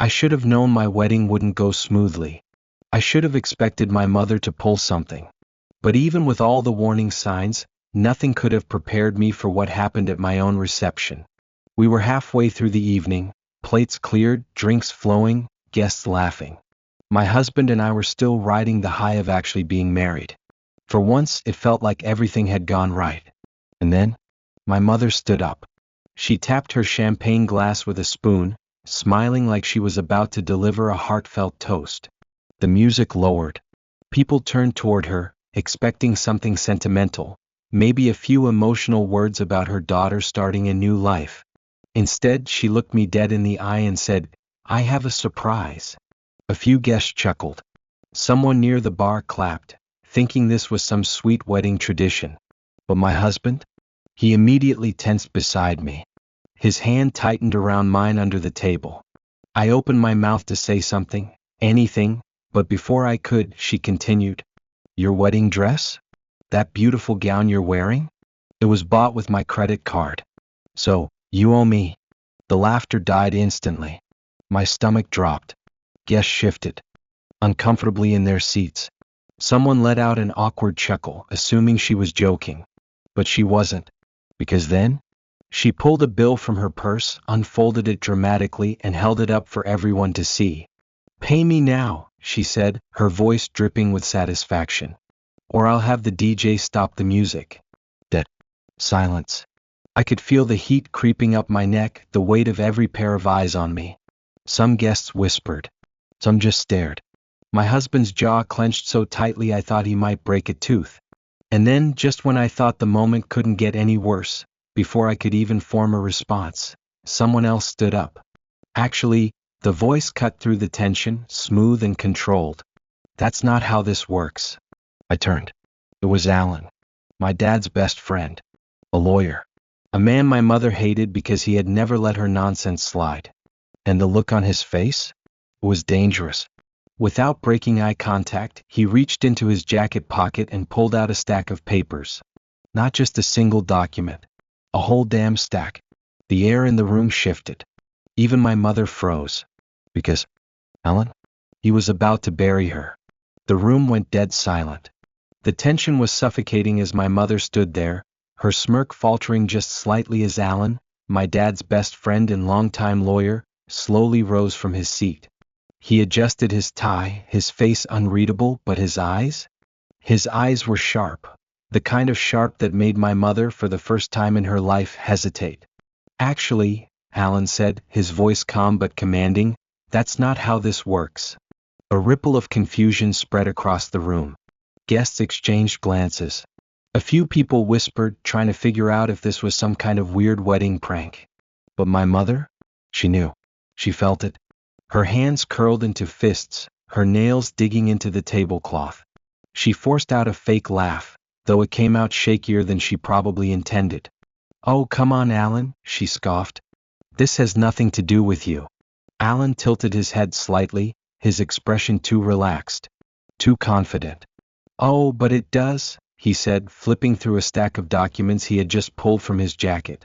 I should have known my wedding wouldn't go smoothly. I should have expected my mother to pull something. But even with all the warning signs, nothing could have prepared me for what happened at my own reception. We were halfway through the evening, plates cleared, drinks flowing, guests laughing. My husband and I were still riding the high of actually being married. For once, it felt like everything had gone right. And then, my mother stood up. She tapped her champagne glass with a spoon, smiling like she was about to deliver a heartfelt toast. The music lowered. People turned toward her, expecting something sentimental, maybe a few emotional words about her daughter starting a new life. Instead, she looked me dead in the eye and said, "I have a surprise." A few guests chuckled. Someone near the bar clapped, thinking this was some sweet wedding tradition. But my husband? He immediately tensed beside me. His hand tightened around mine under the table. I opened my mouth to say something, anything, but before I could, she continued, "Your wedding dress? That beautiful gown you're wearing? It was bought with my credit card. So, you owe me." The laughter died instantly. My stomach dropped. Guests shifted uncomfortably in their seats. Someone let out an awkward chuckle, assuming she was joking. But she wasn't. Because then, she pulled a bill from her purse, unfolded it dramatically, and held it up for everyone to see. "Pay me now," she said, her voice dripping with satisfaction. "Or I'll have the DJ stop the music." Dead silence. I could feel the heat creeping up my neck, the weight of every pair of eyes on me. Some guests whispered. Some just stared. My husband's jaw clenched so tightly I thought he might break a tooth. And then, just when I thought the moment couldn't get any worse, before I could even form a response, someone else stood up. Actually, the voice cut through the tension, smooth and controlled. "That's not how this works." I turned. It was Alan, my dad's best friend, a lawyer, a man my mother hated because he had never let her nonsense slide. And the look on his face? It was dangerous. Without breaking eye contact, he reached into his jacket pocket and pulled out a stack of papers. Not just a single document. A whole damn stack. The air in the room shifted. Even my mother froze. Because, Alan? He was about to bury her. The room went dead silent. The tension was suffocating as my mother stood there, her smirk faltering just slightly as Alan, my dad's best friend and longtime lawyer, slowly rose from his seat. He adjusted his tie, his face unreadable, but his eyes? His eyes were sharp, the kind of sharp that made my mother, for the first time in her life, hesitate. "Actually," Alan said, his voice calm but commanding, "that's not how this works." A ripple of confusion spread across the room. Guests exchanged glances. A few people whispered, trying to figure out if this was some kind of weird wedding prank. But my mother? She knew. She felt it. Her hands curled into fists, her nails digging into the tablecloth. She forced out a fake laugh, though it came out shakier than she probably intended. "Oh, come on, Alan," she scoffed. "This has nothing to do with you." Alan tilted his head slightly, his expression too relaxed, too confident. "Oh, but it does," he said, flipping through a stack of documents he had just pulled from his jacket.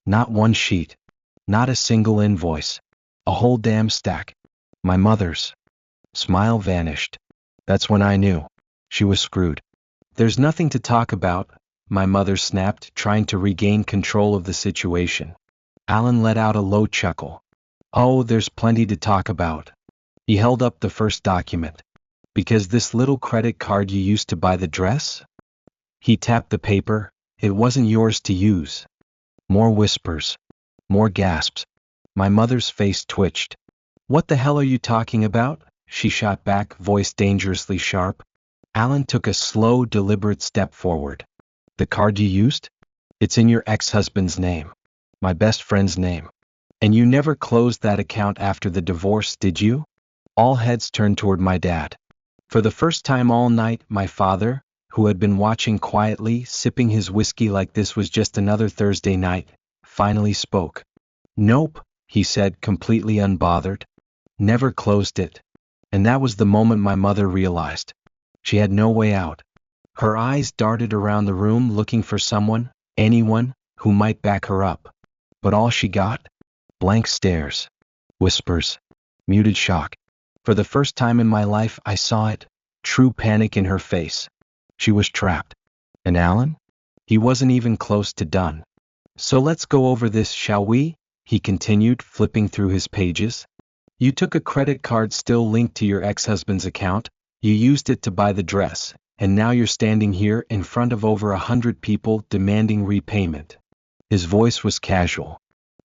Not one sheet. Not a single invoice. A whole damn stack. My mother's smile vanished. That's when I knew. She was screwed. "There's nothing to talk about," my mother snapped, trying to regain control of the situation. Alan let out a low chuckle. "Oh, there's plenty to talk about." He held up the first document. "Because this little credit card you used to buy the dress?" He tapped the paper. "It wasn't yours to use." More whispers. More gasps. My mother's face twitched. "What the hell are you talking about?" she shot back, voice dangerously sharp. Alan took a slow, deliberate step forward. "The card you used? It's in your ex-husband's name. My best friend's name. And you never closed that account after the divorce, did you?" All heads turned toward my dad. For the first time all night, my father, who had been watching quietly, sipping his whiskey like this was just another Thursday night, finally spoke. "Nope," he said, completely unbothered. "Never closed it." And that was the moment my mother realized. She had no way out. Her eyes darted around the room looking for someone, anyone, who might back her up. But all she got? Blank stares. Whispers. Muted shock. For the first time in my life, I saw it. True panic in her face. She was trapped. And Alan? He wasn't even close to done. So let's go over this, shall we? He continued, flipping through his pages. You took a credit card still linked to your ex-husband's account, you used it to buy the dress, and now you're standing here in front of over 100 people demanding repayment. His voice was casual,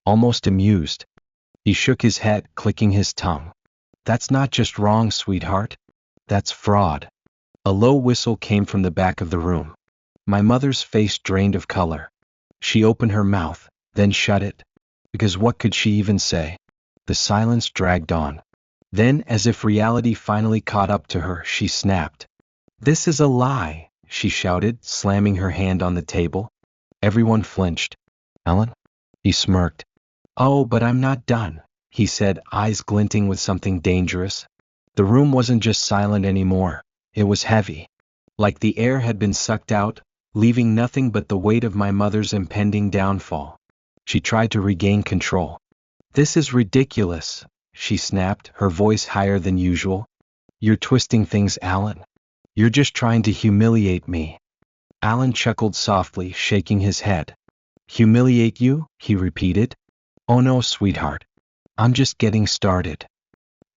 almost amused. He shook his head, clicking his tongue. That's not just wrong, sweetheart. That's fraud. A low whistle came from the back of the room. My mother's face drained of color. She opened her mouth, then shut it. Because what could she even say? The silence dragged on. Then, as if reality finally caught up to her, she snapped. This is a lie, she shouted, slamming her hand on the table. Everyone flinched. Alan? He smirked. Oh, but I'm not done, he said, eyes glinting with something dangerous. The room wasn't just silent anymore. It was heavy. Like the air had been sucked out, leaving nothing but the weight of my mother's impending downfall. She tried to regain control. This is ridiculous, she snapped, her voice higher than usual. You're twisting things, Alan. You're just trying to humiliate me. Alan chuckled softly, shaking his head. Humiliate you? He repeated. Oh no, sweetheart. I'm just getting started.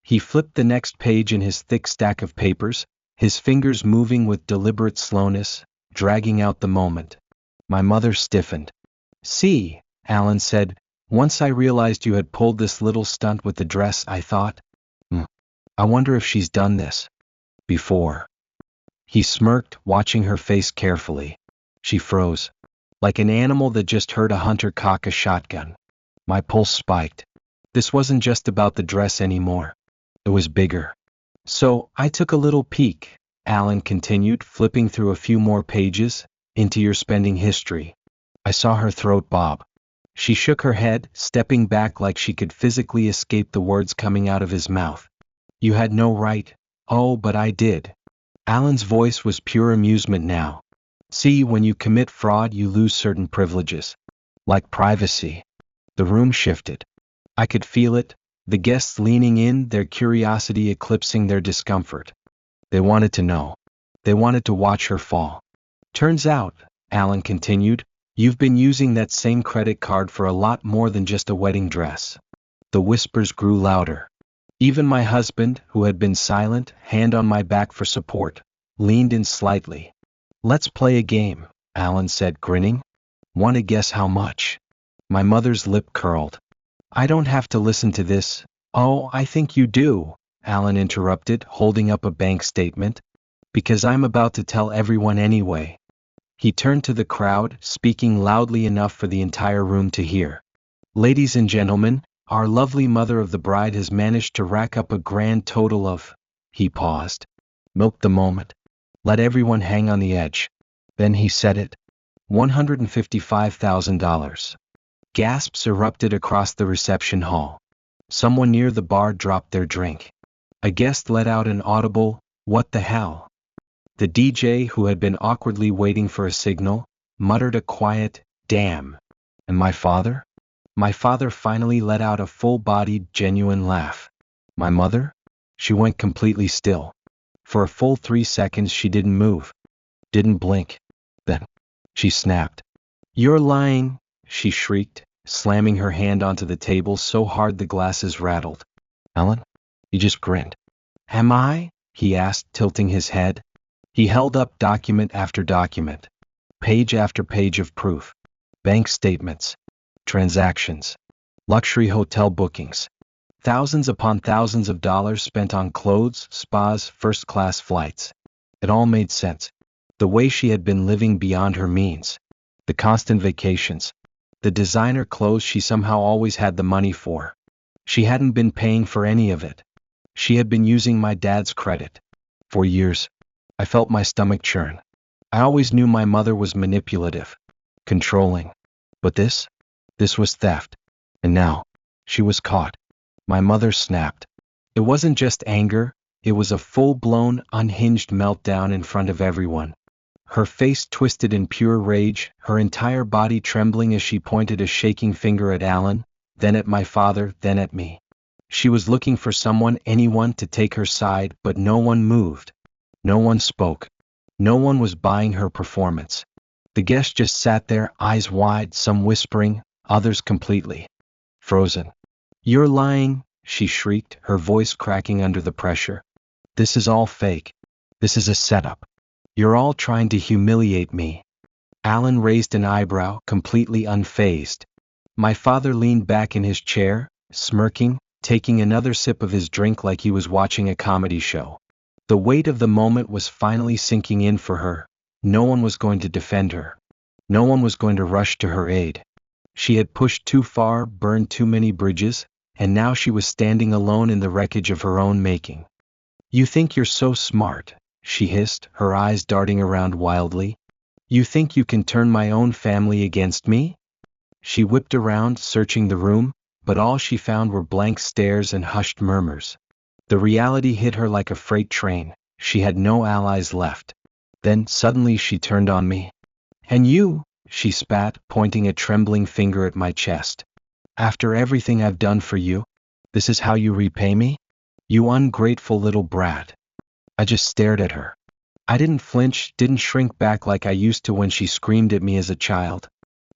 He flipped the next page in his thick stack of papers, his fingers moving with deliberate slowness, dragging out the moment. My mother stiffened. See, Alan said, once I realized you had pulled this little stunt with the dress, I thought, I wonder if she's done this before. He smirked, watching her face carefully. She froze, like an animal that just heard a hunter cock a shotgun. My pulse spiked. This wasn't just about the dress anymore. It was bigger. So, I took a little peek, Alan continued, flipping through a few more pages, into your spending history. I saw her throat bob. She shook her head, stepping back like she could physically escape the words coming out of his mouth. You had no right. Oh, but I did. Alan's voice was pure amusement now. See, when you commit fraud, you lose certain privileges. Like privacy. The room shifted. I could feel it, the guests leaning in, their curiosity eclipsing their discomfort. They wanted to know. They wanted to watch her fall. Turns out, Alan continued, you've been using that same credit card for a lot more than just a wedding dress. The whispers grew louder. Even my husband, who had been silent, hand on my back for support, leaned in slightly. Let's play a game, Alan said, grinning. Want to guess how much? My mother's lip curled. I don't have to listen to this. Oh, I think you do, Alan interrupted, holding up a bank statement. Because I'm about to tell everyone anyway. He turned to the crowd, speaking loudly enough for the entire room to hear. Ladies and gentlemen, our lovely mother of the bride has managed to rack up a grand total of... He paused. Milked the moment. Let everyone hang on the edge. Then he said it. $155,000. Gasps erupted across the reception hall. Someone near the bar dropped their drink. A guest let out an audible, "What the hell?" The DJ, who had been awkwardly waiting for a signal, muttered a quiet, "Damn." And my father? My father finally let out a full-bodied, genuine laugh. My mother? She went completely still. For a full 3 seconds she didn't move. Didn't blink. Then, she snapped. "You're lying," she shrieked, slamming her hand onto the table so hard the glasses rattled. Alan? He just grinned. Am I? He asked, tilting his head. He held up document after document. Page after page of proof. Bank statements. Transactions. Luxury hotel bookings. Thousands upon thousands of dollars spent on clothes, spas, first-class flights. It all made sense. The way she had been living beyond her means. The constant vacations. The designer clothes she somehow always had the money for. She hadn't been paying for any of it. She had been using my dad's credit. For years. I felt my stomach churn. I always knew my mother was manipulative. Controlling. But this was theft. And now, she was caught. My mother snapped. It wasn't just anger, it was a full-blown, unhinged meltdown in front of everyone. Her face twisted in pure rage, her entire body trembling as she pointed a shaking finger at Alan, then at my father, then at me. She was looking for someone, anyone, to take her side, but no one moved. No one spoke. No one was buying her performance. The guests just sat there, eyes wide, some whispering, others completely frozen. "You're lying," she shrieked, her voice cracking under the pressure. "This is all fake. This is a setup. You're all trying to humiliate me." Alan raised an eyebrow, completely unfazed. My father leaned back in his chair, smirking, taking another sip of his drink like he was watching a comedy show. The weight of the moment was finally sinking in for her. No one was going to defend her. No one was going to rush to her aid. She had pushed too far, burned too many bridges, and now she was standing alone in the wreckage of her own making. "You think you're so smart," she hissed, her eyes darting around wildly. "You think you can turn my own family against me?" She whipped around, searching the room, but all she found were blank stares and hushed murmurs. The reality hit her like a freight train. She had no allies left. Then, suddenly, she turned on me. "And you," she spat, pointing a trembling finger at my chest. "After everything I've done for you, this is how you repay me? You ungrateful little brat." I just stared at her. I didn't flinch, didn't shrink back like I used to when she screamed at me as a child.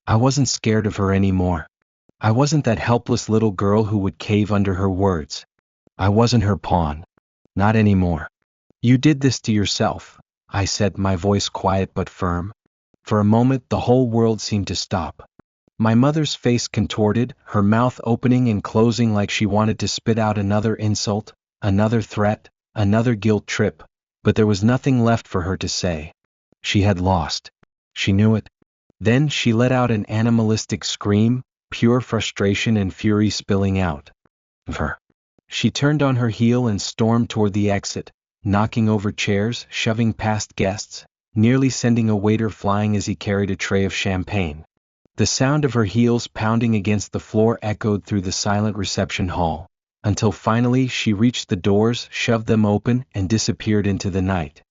I wasn't scared of her anymore. I wasn't that helpless little girl who would cave under her words. I wasn't her pawn. Not anymore. "You did this to yourself," I said, my voice quiet but firm. For a moment the whole world seemed to stop. My mother's face contorted, her mouth opening and closing like she wanted to spit out another insult, another threat, another guilt trip, but there was nothing left for her to say. She had lost. She knew it. Then she let out an animalistic scream, pure frustration and fury spilling out of her. She turned on her heel and stormed toward the exit, knocking over chairs, shoving past guests, nearly sending a waiter flying as he carried a tray of champagne. The sound of her heels pounding against the floor echoed through the silent reception hall, until finally she reached the doors, shoved them open, and disappeared into the night.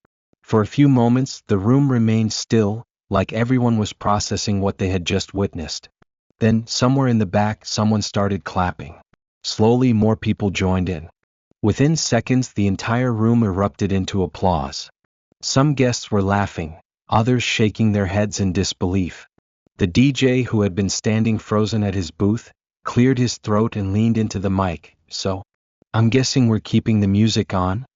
For a few moments the room remained still, like everyone was processing what they had just witnessed. Then, somewhere in the back, someone started clapping. Slowly more people joined in. Within seconds the entire room erupted into applause. Some guests were laughing, others shaking their heads in disbelief. The DJ, who had been standing frozen at his booth, cleared his throat and leaned into the mic. "So, I'm guessing we're keeping the music on?"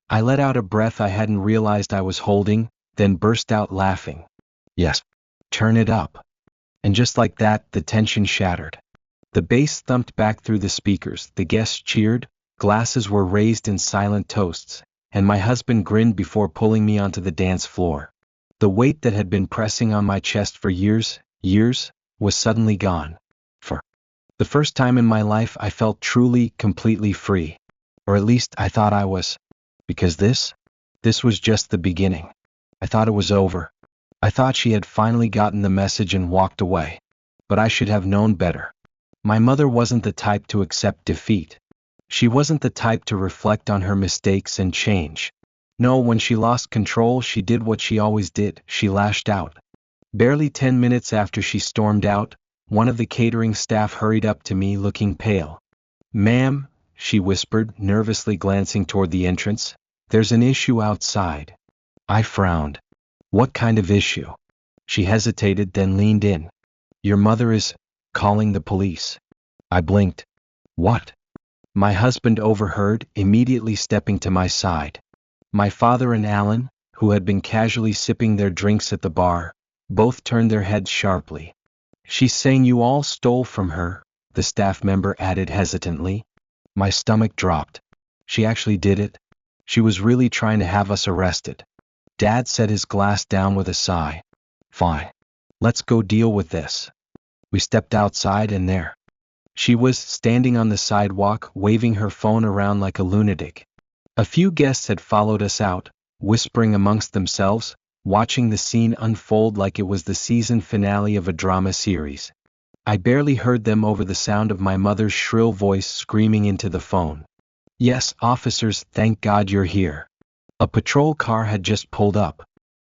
I let out a breath I hadn't realized I was holding, then burst out laughing. "Yes. Turn it up." And just like that, the tension shattered. The bass thumped back through the speakers, the guests cheered, glasses were raised in silent toasts, and my husband grinned before pulling me onto the dance floor. The weight that had been pressing on my chest for years, was suddenly gone. For the first time in my life I felt truly, completely free. Or at least I thought I was. Because this was just the beginning. I thought it was over. I thought she had finally gotten the message and walked away. But I should have known better. My mother wasn't the type to accept defeat. She wasn't the type to reflect on her mistakes and change. No, when she lost control, she did what she always did. She lashed out. Barely 10 minutes after she stormed out, one of the catering staff hurried up to me looking pale. "Ma'am," she whispered, nervously glancing toward the entrance, "there's an issue outside." I frowned. "What kind of issue?" She hesitated, then leaned in. "Your mother is calling the police." I blinked. "What?" My husband overheard, immediately stepping to my side. My father and Alan, who had been casually sipping their drinks at the bar, both turned their heads sharply. "She's saying you all stole from her," the staff member added hesitantly. My stomach dropped. She actually did it. She was really trying to have us arrested. Dad set his glass down with a sigh. "Fine. Let's go deal with this." We stepped outside and there she was, standing on the sidewalk, waving her phone around like a lunatic. A few guests had followed us out, whispering amongst themselves, watching the scene unfold like it was the season finale of a drama series. I barely heard them over the sound of my mother's shrill voice screaming into the phone. "Yes, officers, thank God you're here." A patrol car had just pulled up.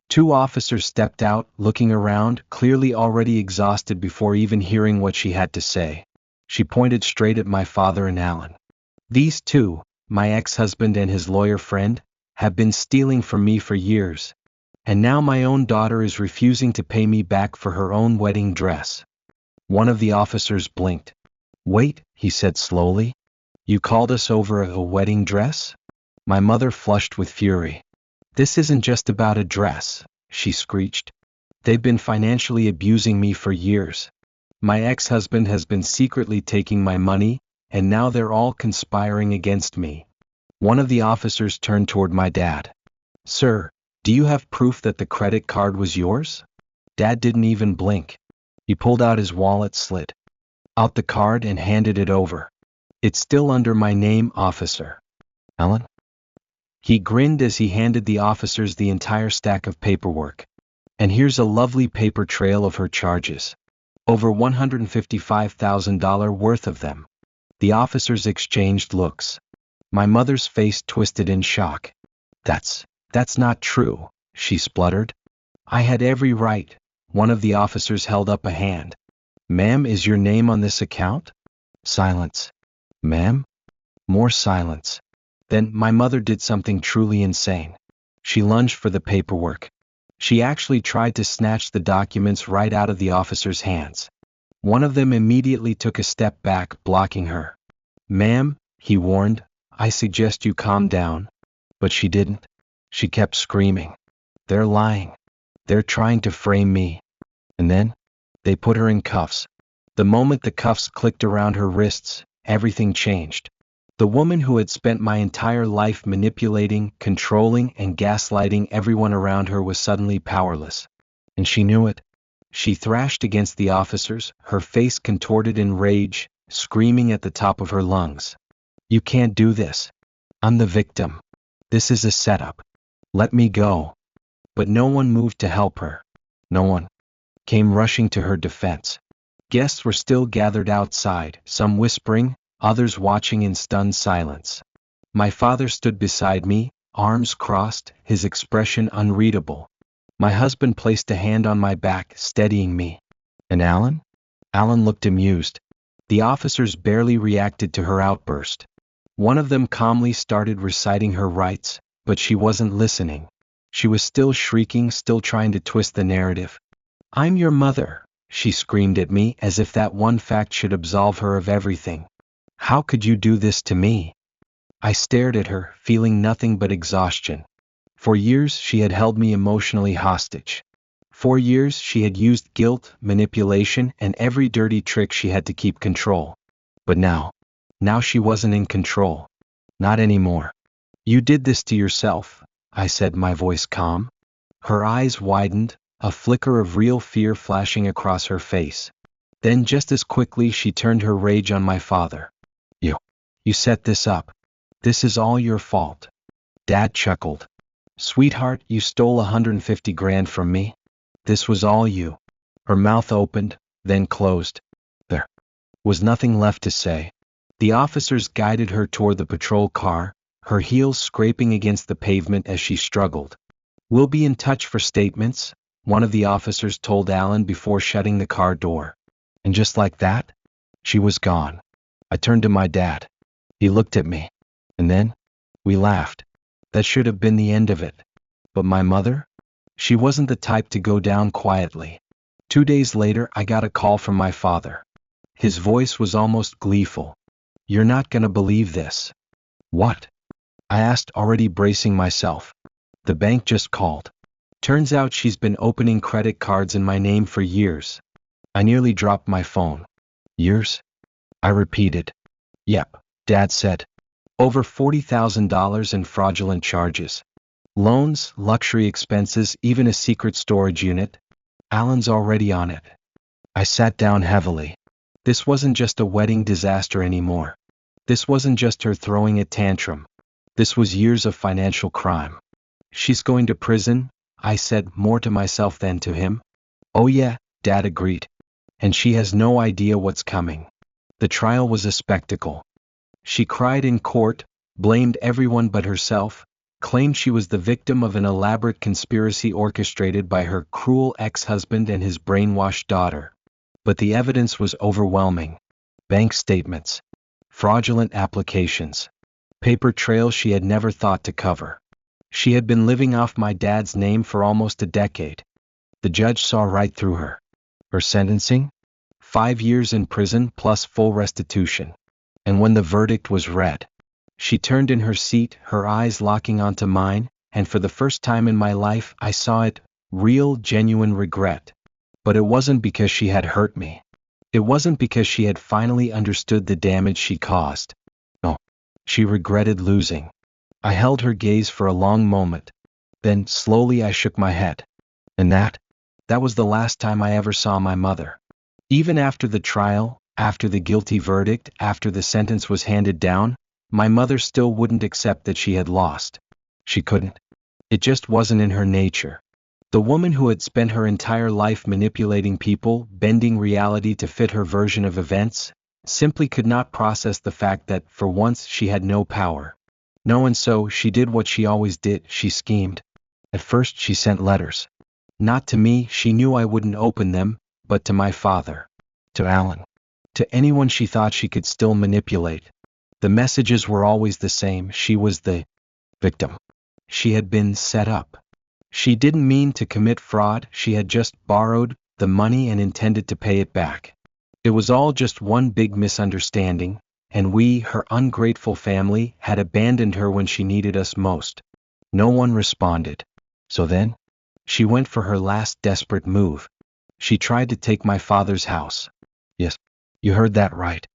2 officers stepped out, looking around, clearly already exhausted before even hearing what she had to say. She pointed straight at my father and Alan. These two, my ex-husband and his lawyer friend, have been stealing from me for years. And now my own daughter is refusing to pay me back for her own wedding dress. One of the officers blinked. Wait, he said slowly. You called us over a wedding dress? My mother flushed with fury. This isn't just about a dress, she screeched. They've been financially abusing me for years. My ex-husband has been secretly taking my money, and now they're all conspiring against me. One of the officers turned toward my dad. Sir, do you have proof that the credit card was yours? Dad didn't even blink. He pulled out his wallet, slid out the card and handed it over. It's still under my name, officer. Alan? He grinned as he handed the officers the entire stack of paperwork. And here's a lovely paper trail of her charges. Over $155,000 worth of them. The officers exchanged looks. My mother's face twisted in shock. That's not true, she spluttered. I had every right. One of the officers held up a hand. Ma'am, is your name on this account? Silence. Ma'am? More silence. Then my mother did something truly insane. She lunged for the paperwork. She actually tried to snatch the documents right out of the officer's hands. One of them immediately took a step back, blocking her. Ma'am, he warned, I suggest you calm down. But she didn't. She kept screaming. They're lying. They're trying to frame me. And then, they put her in cuffs. The moment the cuffs clicked around her wrists, everything changed. The woman who had spent my entire life manipulating, controlling, and gaslighting everyone around her was suddenly powerless. And she knew it. She thrashed against the officers, her face contorted in rage, screaming at the top of her lungs. You can't do this. I'm the victim. This is a setup. Let me go. But no one moved to help her. No one came rushing to her defense. Guests were still gathered outside, some whispering, others watching in stunned silence. My father stood beside me, arms crossed, his expression unreadable. My husband placed a hand on my back, steadying me. And Alan? Alan looked amused. The officers barely reacted to her outburst. One of them calmly started reciting her rights, but she wasn't listening. She was still shrieking, still trying to twist the narrative. I'm your mother, she screamed at me as if that one fact should absolve her of everything. How could you do this to me? I stared at her, feeling nothing but exhaustion. For years she had held me emotionally hostage. For years she had used guilt, manipulation, and every dirty trick she had to keep control. But now she wasn't in control. Not anymore. You did this to yourself, I said, my voice calm. Her eyes widened, a flicker of real fear flashing across her face. Then just as quickly she turned her rage on my father. You set this up. This is all your fault. Dad chuckled. Sweetheart, you stole $150,000 from me. This was all you. Her mouth opened, then closed. There was nothing left to say. The officers guided her toward the patrol car, her heels scraping against the pavement as she struggled. We'll be in touch for statements, one of the officers told Alan before shutting the car door. And just like that, she was gone. I turned to my dad. He looked at me. And then, we laughed. That should have been the end of it. But my mother? She wasn't the type to go down quietly. 2 days later, I got a call from my father. His voice was almost gleeful. You're not gonna believe this. What? I asked, already bracing myself. The bank just called. Turns out she's been opening credit cards in my name for years. I nearly dropped my phone. Years? I repeated. Yep, Dad said. Over $40,000 in fraudulent charges. Loans, luxury expenses, even a secret storage unit. Alan's already on it. I sat down heavily. This wasn't just a wedding disaster anymore. This wasn't just her throwing a tantrum. This was years of financial crime. She's going to prison, I said, more to myself than to him. Oh yeah, Dad agreed. And she has no idea what's coming. The trial was a spectacle. She cried in court, blamed everyone but herself, claimed she was the victim of an elaborate conspiracy orchestrated by her cruel ex-husband and his brainwashed daughter. But the evidence was overwhelming. Bank statements, fraudulent applications, paper trails she had never thought to cover. She had been living off my dad's name for almost a decade. The judge saw right through her. Her sentencing? 5 years in prison plus full restitution. And when the verdict was read, she turned in her seat, her eyes locking onto mine, and for the first time in my life I saw it, real, genuine regret. But it wasn't because she had hurt me. It wasn't because she had finally understood the damage she caused. No, she regretted losing. I held her gaze for a long moment. Then, slowly I shook my head. And that was the last time I ever saw my mother. Even after the trial, after the guilty verdict, after the sentence was handed down, my mother still wouldn't accept that she had lost. She couldn't. It just wasn't in her nature. The woman who had spent her entire life manipulating people, bending reality to fit her version of events, simply could not process the fact that, for once, she had no power. No, and so she did what she always did, she schemed. At first she sent letters. Not to me, she knew I wouldn't open them, but to my father. To Alan. To anyone she thought she could still manipulate. The messages were always the same. She was the victim. She had been set up. She didn't mean to commit fraud, she had just borrowed the money and intended to pay it back. It was all just one big misunderstanding, and we, her ungrateful family, had abandoned her when she needed us most. No one responded. So then, she went for her last desperate move. She tried to take my father's house. Yes, you heard that right.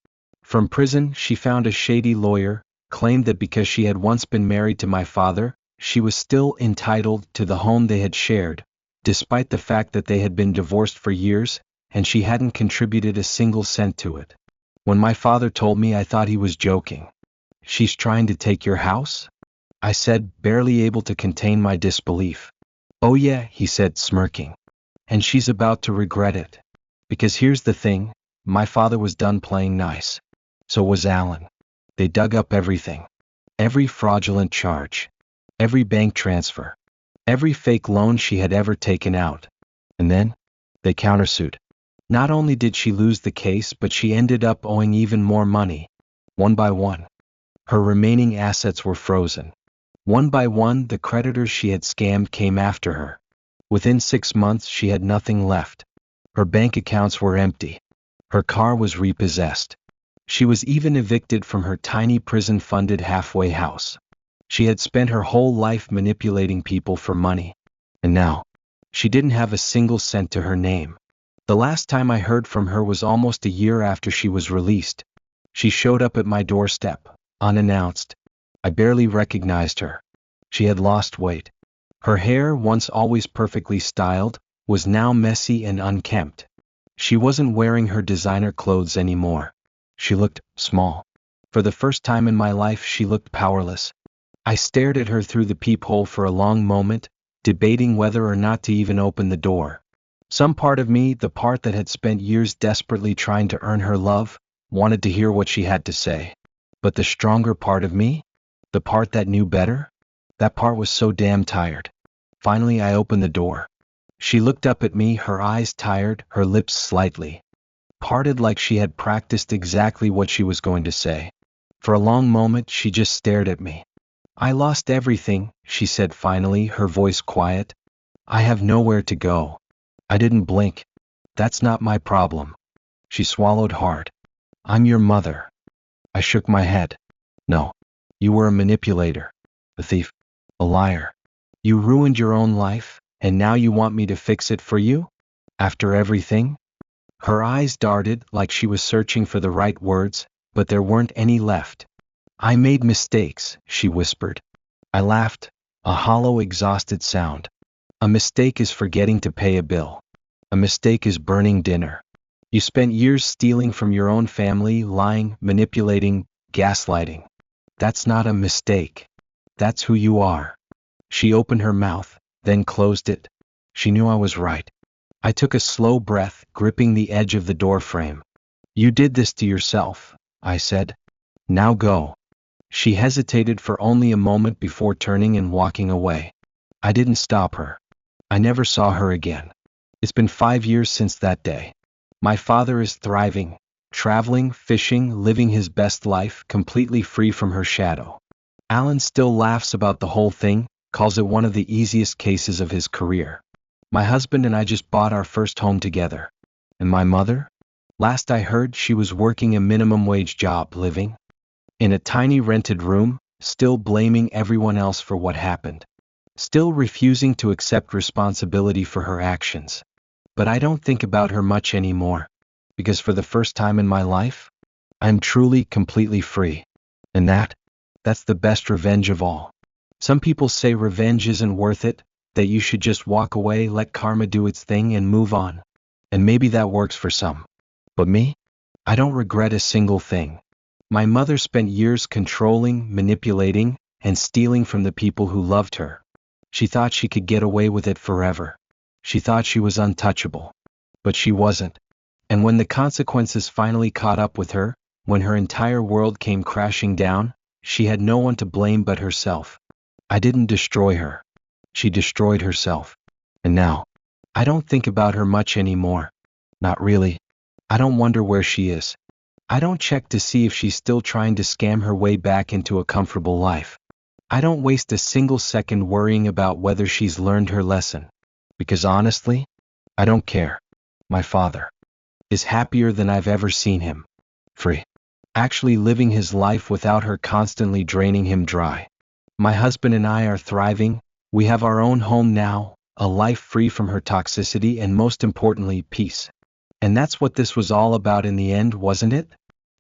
From prison, she found a shady lawyer, claimed that because she had once been married to my father, she was still entitled to the home they had shared, despite the fact that they had been divorced for years, and she hadn't contributed a single cent to it. When my father told me, I thought he was joking. She's trying to take your house? I said, barely able to contain my disbelief. Oh yeah, he said, smirking. And she's about to regret it. Because here's the thing, my father was done playing nice. So was Alan. They dug up everything. Every fraudulent charge. Every bank transfer. Every fake loan she had ever taken out. And then, they countersued. Not only did she lose the case, but she ended up owing even more money. One by one. Her remaining assets were frozen. One by one, the creditors she had scammed came after her. Within 6 months, she had nothing left. Her bank accounts were empty. Her car was repossessed. She was even evicted from her tiny prison-funded halfway house. She had spent her whole life manipulating people for money. And now, she didn't have a single cent to her name. The last time I heard from her was almost a year after she was released. She showed up at my doorstep, unannounced. I barely recognized her. She had lost weight. Her hair, once always perfectly styled, was now messy and unkempt. She wasn't wearing her designer clothes anymore. She looked small. For the first time in my life, she looked powerless. I stared at her through the peephole for a long moment, debating whether or not to even open the door. Some part of me, the part that had spent years desperately trying to earn her love, wanted to hear what she had to say. But the stronger part of me, the part that knew better, that part was so damn tired. Finally, I opened the door. She looked up at me, her eyes tired, her lips slightly parted like she had practiced exactly what she was going to say. For a long moment, she just stared at me. I lost everything, she said finally, her voice quiet. I have nowhere to go. I didn't blink. That's not my problem. She swallowed hard. I'm your mother. I shook my head. No. You were a manipulator. A thief. A liar. You ruined your own life, and now you want me to fix it for you? After everything? Her eyes darted like she was searching for the right words, but there weren't any left. I made mistakes, she whispered. I laughed, a hollow, exhausted sound. A mistake is forgetting to pay a bill. A mistake is burning dinner. You spent years stealing from your own family, lying, manipulating, gaslighting. That's not a mistake. That's who you are. She opened her mouth, then closed it. She knew I was right. I took a slow breath, gripping the edge of the doorframe. You did this to yourself, I said. Now go. She hesitated for only a moment before turning and walking away. I didn't stop her. I never saw her again. It's been 5 years since that day. My father is thriving, traveling, fishing, living his best life, completely free from her shadow. Alan still laughs about the whole thing, calls it one of the easiest cases of his career. My husband and I just bought our first home together. And my mother? Last I heard, she was working a minimum wage job, living in a tiny rented room, still blaming everyone else for what happened. Still refusing to accept responsibility for her actions. But I don't think about her much anymore, because for the first time in my life, I'm truly, completely free. And that's the best revenge of all. Some people say revenge isn't worth it, that you should just walk away, let karma do its thing and move on. And maybe that works for some. But me? I don't regret a single thing. My mother spent years controlling, manipulating, and stealing from the people who loved her. She thought she could get away with it forever. She thought she was untouchable. But she wasn't. And when the consequences finally caught up with her, when her entire world came crashing down, she had no one to blame but herself. I didn't destroy her. She destroyed herself. And now, I don't think about her much anymore. Not really. I don't wonder where she is. I don't check to see if she's still trying to scam her way back into a comfortable life. I don't waste a single second worrying about whether she's learned her lesson. Because honestly, I don't care. My father is happier than I've ever seen him. Free. Actually living his life without her constantly draining him dry. My husband and I are thriving. We have our own home now, a life free from her toxicity, and most importantly, peace. And that's what this was all about in the end, wasn't it?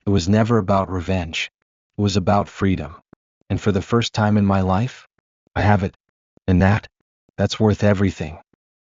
It was never about revenge. It was about freedom. And for the first time in my life, I have it. And that's worth everything.